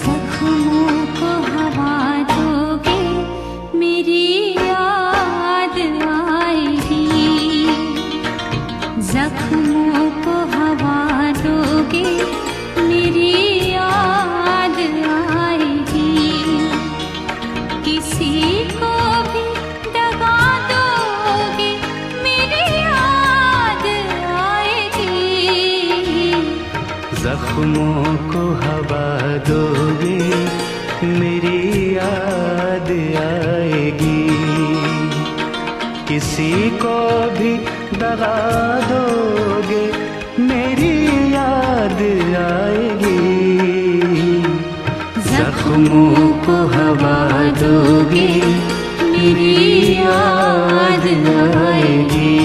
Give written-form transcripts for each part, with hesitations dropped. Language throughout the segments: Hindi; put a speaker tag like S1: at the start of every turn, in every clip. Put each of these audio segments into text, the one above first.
S1: जख्मों को हवा दोगे मेरी याद आएगी। जख्मों को हवा दोगे मेरी याद आएगी। किसी को भी दगा दोगे मेरी याद आएगी।
S2: जख्मों को हवा दोगे मेरी याद आएगी। किसी को भी दगा दोगे मेरी याद आएगी। जख्मों को हवा दोगे मेरी याद आएगी।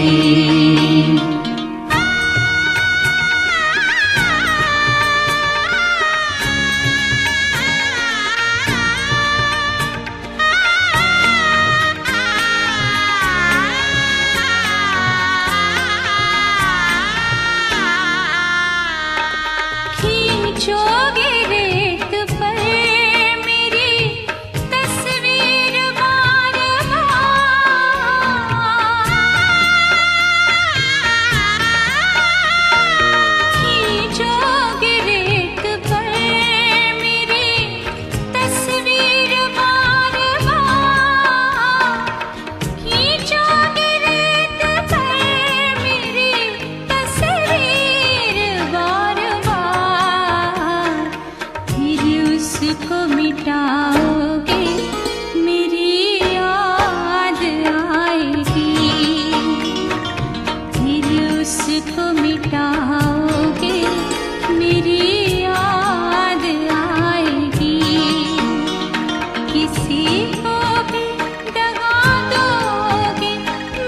S1: खींचोगे रेत पर मेरी तस्वीर बार बार। खींचोगे रेत पर मेरी तस्वीर बार बार। खींचोगे रेत पर मेरी तस्वीर बार बार। उसको मिटाओगे मेरी याद आएगी। फिर उसको मिटाओगे मेरी याद आएगी। किसी को भी दगा दोगे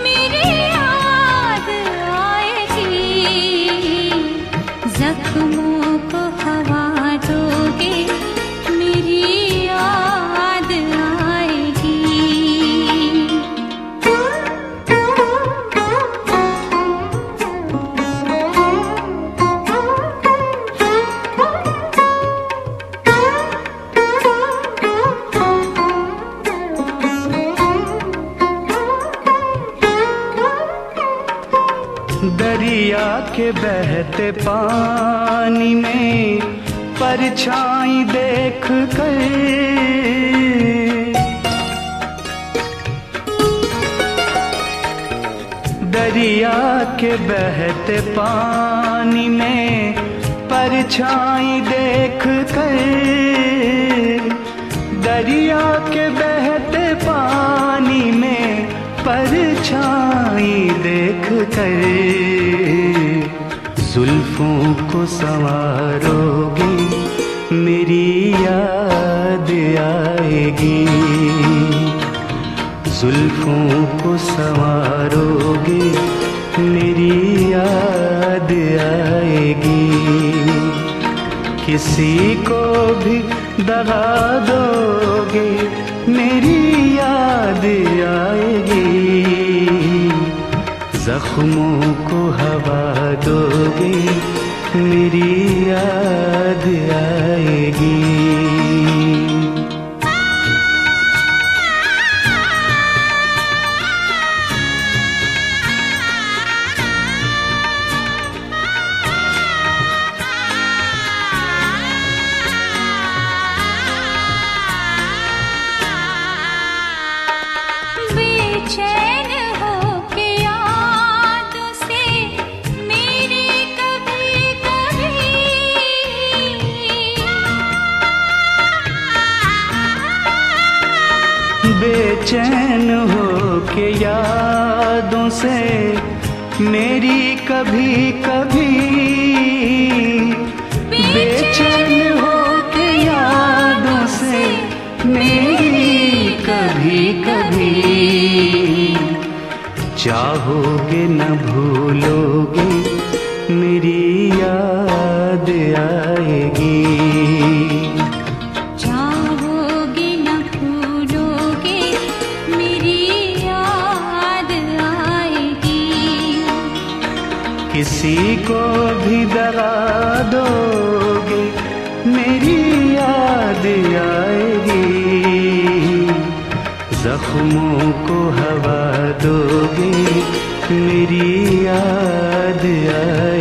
S1: मेरी याद आएगी। जख्मों को हवा दोगे मेरी याद आएगी।
S2: दरिया के बहते पानी में परछाई देख कर दरिया के बहते पानी में परछाई देख कर दरिया के बहते पानी में परछाई देख कर जुल्फों को संवारोगे मेरी याद आएगी। जुल्फों को संवारोगे मेरी याद आएगी। किसी को भी दगा दोगे मेरी याद आएगी। जख्मों को हवा दोगे मेरी याद आएगी।
S1: बेचैन होके यादों से मेरी कभी कभी।
S2: बेचैन होके यादों से मेरी कभी कभी। बेचैन होके यादों से मेरी कभी कभी। चाहोगे न भूलोगे मेरी याद याद आएगी।
S1: चाहोगे न भूलोगे मेरी याद आएगी।
S2: किसी को भी दगा दोगे मेरी याद आएगी। जख्मों को हवा दोगे मेरी याद आएगी।